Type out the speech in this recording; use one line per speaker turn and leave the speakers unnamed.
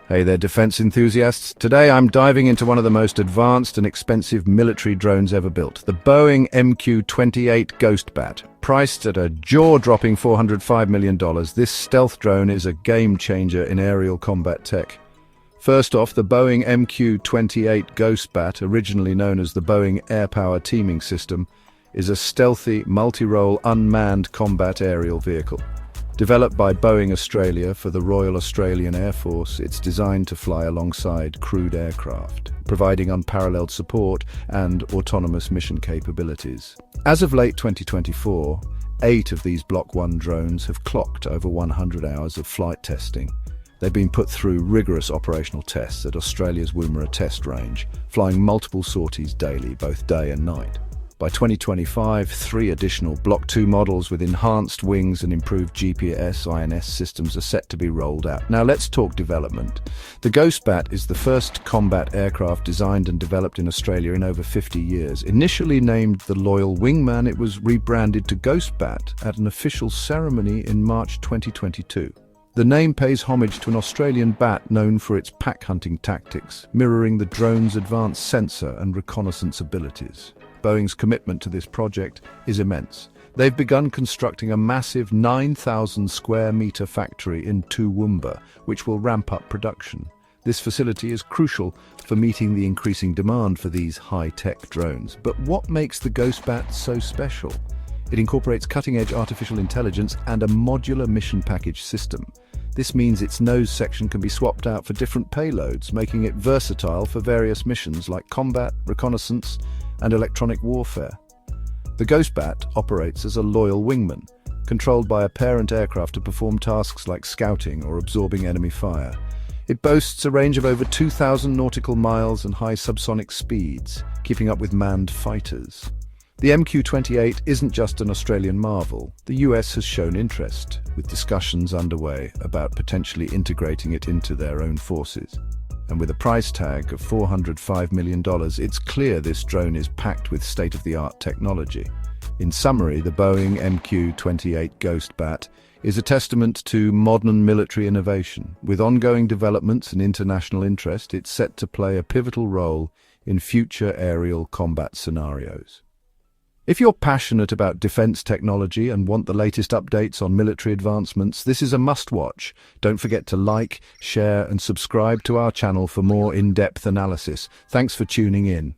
Hey there, defense enthusiasts. Today I'm diving into one of the most advanced and expensive military drones ever built, the Boeing MQ-28 Ghostbat. Priced at a jaw-dropping $405 million, this stealth drone is a game-changer in aerial combat tech. First off, the Boeing MQ-28 Ghostbat, originally known as the Boeing Air Power Teaming System, is a stealthy, multi-role, unmanned combat aerial vehicle. Developed by Boeing Australia for the Royal Australian Air Force, it's designed to fly alongside crewed aircraft, providing unparalleled support and autonomous mission capabilities. As of late 2024, 8 of these Block 1 drones have clocked over 100 hours of flight testing. They've been put through rigorous operational tests at Australia's Woomera test range, flying multiple sorties daily, both day and night. By 2025, 3 additional Block 2 models with enhanced wings and improved GPS/INS systems are set to be rolled out. Now let's talk development. The Ghostbat is the first combat aircraft designed and developed in Australia in over 50 years. Initially named the Loyal Wingman, it was rebranded to Ghostbat at an official ceremony in March 2022. The name pays homage to an Australian bat known for its pack hunting tactics, mirroring the drone's advanced sensor and reconnaissance abilities. Boeing's commitment to this project is immense. They've begun constructing a massive 9,000 square meter factory in Toowoomba, which will ramp up production. This facility is crucial for meeting the increasing demand for these high-tech drones. But what makes the Ghostbat so special? It incorporates cutting-edge artificial intelligence and a modular mission package system. This means its nose section can be swapped out for different payloads, making it versatile for various missions like combat, reconnaissance, and electronic warfare. The Ghostbat operates as a loyal wingman, controlled by a parent aircraft to perform tasks like scouting or absorbing enemy fire. It boasts a range of over 2,000 nautical miles and high subsonic speeds, keeping up with manned fighters. The MQ-28 isn't just an Australian marvel. The US has shown interest, with discussions underway about potentially integrating it into their own forces. And with a price tag of $405 million, it's clear this drone is packed with state-of-the-art technology. In summary, the Boeing MQ-28 Ghostbat is a testament to modern military innovation. With ongoing developments and international interest, it's set to play a pivotal role in future aerial combat scenarios. If you're passionate about defense technology and want the latest updates on military advancements, this is a must-watch. Don't forget to like, share, and subscribe to our channel for more in-depth analysis. Thanks for tuning in.